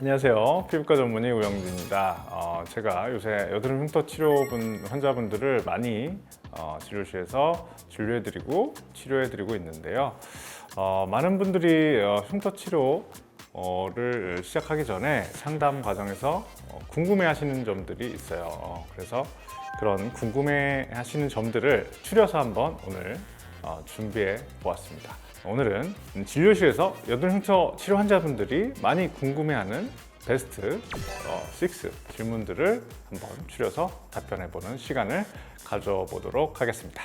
안녕하세요. 피부과 전문의 우영진입니다. 제가 요새 여드름 흉터 치료분 환자분들을 많이 진료실에서 진료해드리고 치료해드리고 있는데요. 많은 분들이 흉터 치료를 시작하기 전에 상담 과정에서 궁금해하시는 점들이 있어요. 그래서 그런 궁금해하시는 점들을 추려서 한번 오늘 준비해 보았습니다. 오늘은 진료실에서 여드름 흉터 치료 환자분들이 많이 궁금해하는 베스트 6 질문들을 한번 추려서 답변해보는 시간을 가져보도록 하겠습니다.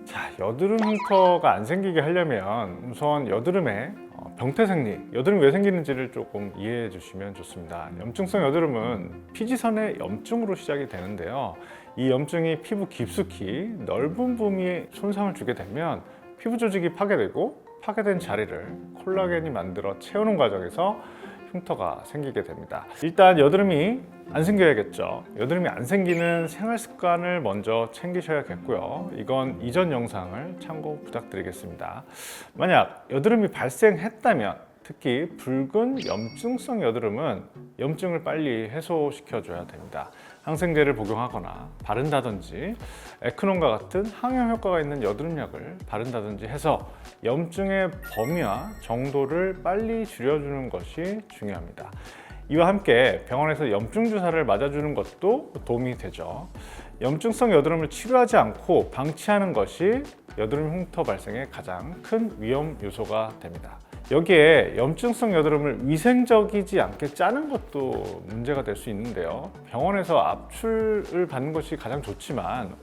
자, 여드름 흉터가 안 생기게 하려면 우선 여드름의 병태 생리, 여드름이 왜 생기는지를 조금 이해해 주시면 좋습니다. 염증성 여드름은 피지선의 염증으로 시작이 되는데요. 이 염증이 피부 깊숙이 넓은 부위에 손상을 주게 되면 피부 조직이 파괴되고 파괴된 자리를 콜라겐이 만들어 채우는 과정에서 흉터가 생기게 됩니다. 일단 여드름이 안 생겨야겠죠. 여드름이 안 생기는 생활 습관을 먼저 챙기셔야겠고요. 이건 이전 영상을 참고 부탁드리겠습니다. 만약 여드름이 발생했다면 특히 붉은 염증성 여드름은 염증을 빨리 해소시켜줘야 됩니다. 항생제를 복용하거나 바른다든지 에크논과 같은 항염 효과가 있는 여드름약을 바른다든지 해서 염증의 범위와 정도를 빨리 줄여주는 것이 중요합니다. 이와 함께 병원에서 염증 주사를 맞아주는 것도 도움이 되죠. 염증성 여드름을 치료하지 않고 방치하는 것이 여드름 흉터 발생의 가장 큰 위험 요소가 됩니다. 여기에 염증성 여드름을 위생적이지 않게 짜는 것도 문제가 될 수 있는데요. 병원에서 압출을 받는 것이 가장 좋지만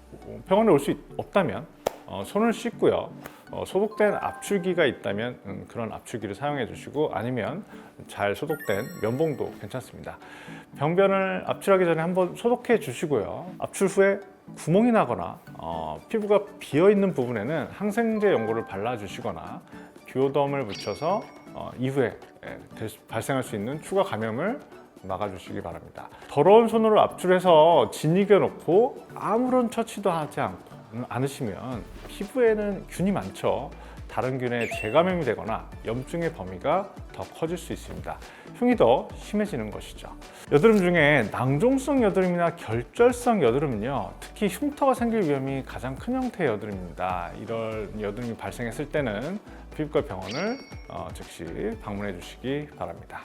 병원에 올 수 없다면 손을 씻고요. 소독된 압출기가 있다면 그런 압출기를 사용해 주시고 아니면 잘 소독된 면봉도 괜찮습니다. 병변을 압출하기 전에 한번 소독해 주시고요. 압출 후에 구멍이 나거나 피부가 비어 있는 부분에는 항생제 연고를 발라 주시거나 듀오덤을 붙여서 이후에 발생할 수 있는 추가 감염을 막아주시기 바랍니다. 더러운 손으로 압출해서 짓이겨 놓고 아무런 처치도 하지 않으시면 피부에는 균이 많죠. 다른 균에 재감염이 되거나 염증의 범위가 더 커질 수 있습니다. 흉이 더 심해지는 것이죠. 여드름 중에 낭종성 여드름이나 결절성 여드름은요, 특히 흉터가 생길 위험이 가장 큰 형태의 여드름입니다. 이런 여드름이 발생했을 때는 피부과 병원을 즉시 방문해 주시기 바랍니다.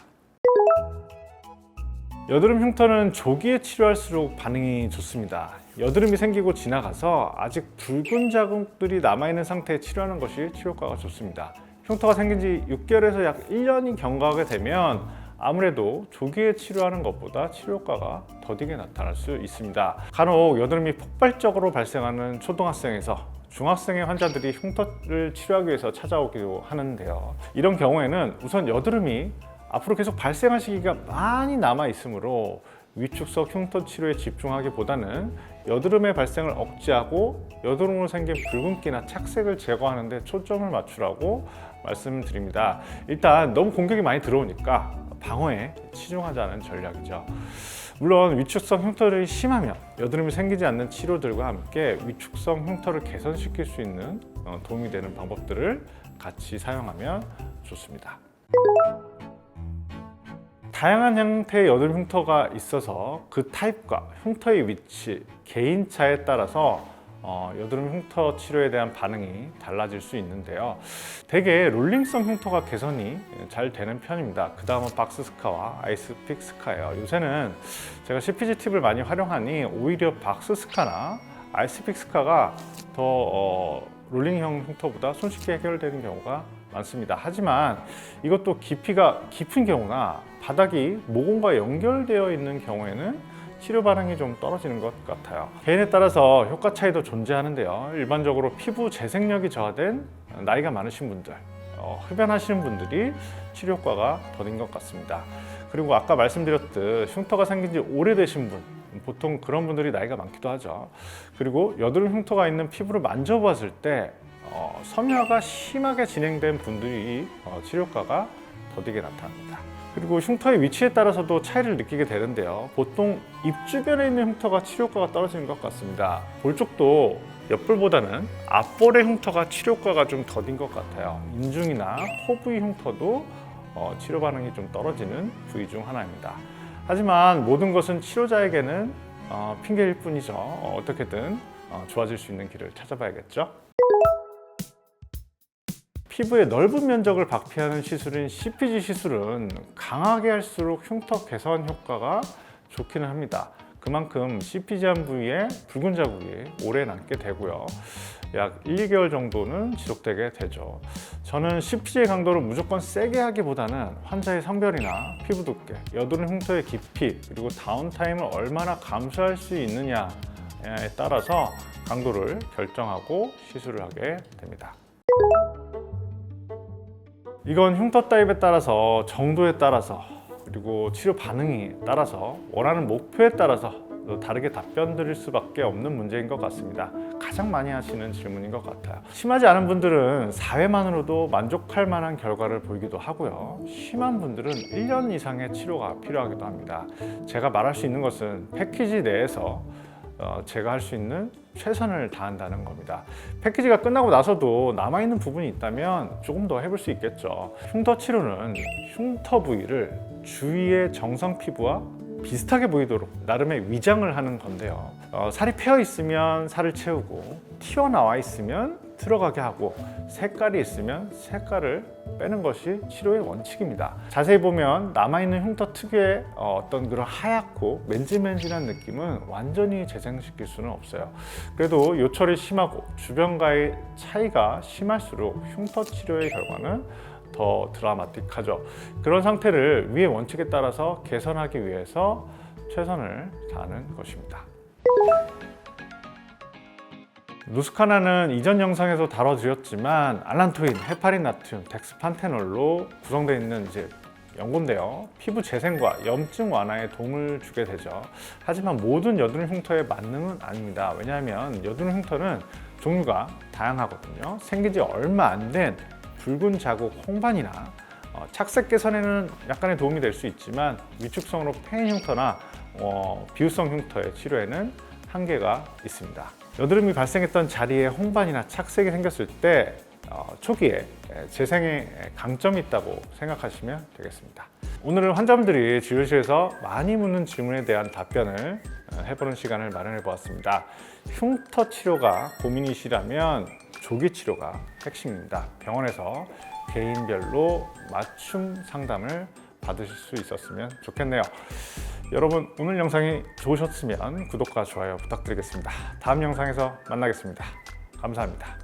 여드름 흉터는 조기에 치료할수록 반응이 좋습니다. 여드름이 생기고 지나가서 아직 붉은 자국들이 남아있는 상태에 치료하는 것이 치료효과가 좋습니다. 흉터가 생긴 지 6개월에서 약 1년이 경과하게 되면 아무래도 조기에 치료하는 것보다 치료효과가 더디게 나타날 수 있습니다. 간혹 여드름이 폭발적으로 발생하는 초등학생에서 중학생의 환자들이 흉터를 치료하기 위해서 찾아오기도 하는데요. 이런 경우에는 우선 여드름이 앞으로 계속 발생할 시기가 많이 남아 있으므로 위축성 흉터 치료에 집중하기보다는 여드름의 발생을 억제하고 여드름으로 생긴 붉은기나 착색을 제거하는 데 초점을 맞추라고 말씀드립니다. 일단 너무 공격이 많이 들어오니까 방어에 치중하자는 전략이죠. 물론 위축성 흉터들이 심하면 여드름이 생기지 않는 치료들과 함께 위축성 흉터를 개선시킬 수 있는 도움이 되는 방법들을 같이 사용하면 좋습니다. 다양한 형태의 여드름 흉터가 있어서 그 타입과 흉터의 위치, 개인차에 따라서 여드름 흉터 치료에 대한 반응이 달라질 수 있는데요. 대개 롤링성 흉터가 개선이 잘 되는 편입니다. 그 다음은 박스스카와 아이스픽 스카예요. 요새는 제가 CPG 팁을 많이 활용하니 오히려 박스스카나 아이스픽 스카가 더 롤링형 흉터보다 손쉽게 해결되는 경우가 많습니다. 하지만 이것도 깊이가 깊은 경우나 바닥이 모공과 연결되어 있는 경우에는 치료 반응이 좀 떨어지는 것 같아요. 개인에 따라서 효과 차이도 존재하는데요. 일반적으로 피부 재생력이 저하된 나이가 많으신 분들, 흡연하시는 분들이 치료 효과가 더딘 것 같습니다. 그리고 아까 말씀드렸듯 흉터가 생긴 지 오래되신 분, 보통 그런 분들이 나이가 많기도 하죠. 그리고 여드름 흉터가 있는 피부를 만져봤을 때 섬유화가 심하게 진행된 분들이 치료 효과가 더디게 나타납니다. 그리고 흉터의 위치에 따라서도 차이를 느끼게 되는데요. 보통 입 주변에 있는 흉터가 치료 효과가 떨어지는 것 같습니다. 볼 쪽도 옆볼보다는 앞볼의 흉터가 치료 효과가 좀 더딘 것 같아요. 인중이나 코 부위 흉터도 치료 반응이 좀 떨어지는 부위 중 하나입니다. 하지만 모든 것은 치료자에게는 핑계일 뿐이죠. 어떻게든 좋아질 수 있는 길을 찾아봐야겠죠. 피부의 넓은 면적을 박피하는 시술인 CPG 시술은 강하게 할수록 흉터 개선 효과가 좋기는 합니다. 그만큼 CPG한 부위에 붉은 자국이 오래 남게 되고요. 약 1, 2개월 정도는 지속되게 되죠. 저는 CPG의 강도를 무조건 세게 하기보다는 환자의 성별이나 피부 두께, 여드름 흉터의 깊이, 그리고 다운타임을 얼마나 감수할 수 있느냐에 따라서 강도를 결정하고 시술을 하게 됩니다. 이건 흉터 타입에 따라서, 정도에 따라서, 그리고 치료 반응에 따라서, 원하는 목표에 따라서 다르게 답변 드릴 수밖에 없는 문제인 것 같습니다. 가장 많이 하시는 질문인 것 같아요. 심하지 않은 분들은 4회만으로도 만족할 만한 결과를 보이기도 하고요. 심한 분들은 1년 이상의 치료가 필요하기도 합니다. 제가 말할 수 있는 것은 패키지 내에서 제가 할 수 있는 최선을 다한다는 겁니다. 패키지가 끝나고 나서도 남아있는 부분이 있다면 조금 더 해볼 수 있겠죠. 흉터 치료는 흉터 부위를 주위의 정상 피부와 비슷하게 보이도록 나름의 위장을 하는 건데요. 살이 패어 있으면 살을 채우고, 튀어나와 있으면 들어가게 하고, 색깔이 있으면 색깔을 빼는 것이 치료의 원칙입니다. 자세히 보면 남아있는 흉터 특유의 어떤 그런 하얗고 맨질맨질한 느낌은 완전히 재생시킬 수는 없어요. 그래도 요철이 심하고 주변과의 차이가 심할수록 흉터 치료의 결과는 더 드라마틱하죠. 그런 상태를 위의 원칙에 따라서 개선하기 위해서 최선을 다하는 것입니다. 누스카나는 이전 영상에서 다뤄드렸지만 알란토인, 헤파린 나트륨, 덱스판테놀로 구성되어 있는 연고인데요. 피부 재생과 염증 완화에 도움을 주게 되죠. 하지만 모든 여드름 흉터의 만능은 아닙니다. 왜냐하면 여드름 흉터는 종류가 다양하거든요. 생긴 지 얼마 안 된 붉은 자국 홍반이나 착색 개선에는 약간의 도움이 될 수 있지만 위축성으로 패인 흉터나 비유성 흉터의 치료에는 한계가 있습니다. 여드름이 발생했던 자리에 홍반이나 착색이 생겼을 때 초기에 재생에 강점이 있다고 생각하시면 되겠습니다. 오늘은 환자분들이 진료실에서 많이 묻는 질문에 대한 답변을 해보는 시간을 마련해 보았습니다. 흉터 치료가 고민이시라면 조기 치료가 핵심입니다. 병원에서 개인별로 맞춤 상담을 받으실 수 있었으면 좋겠네요. 여러분, 오늘 영상이 좋으셨으면 구독과 좋아요 부탁드리겠습니다. 다음 영상에서 만나겠습니다. 감사합니다.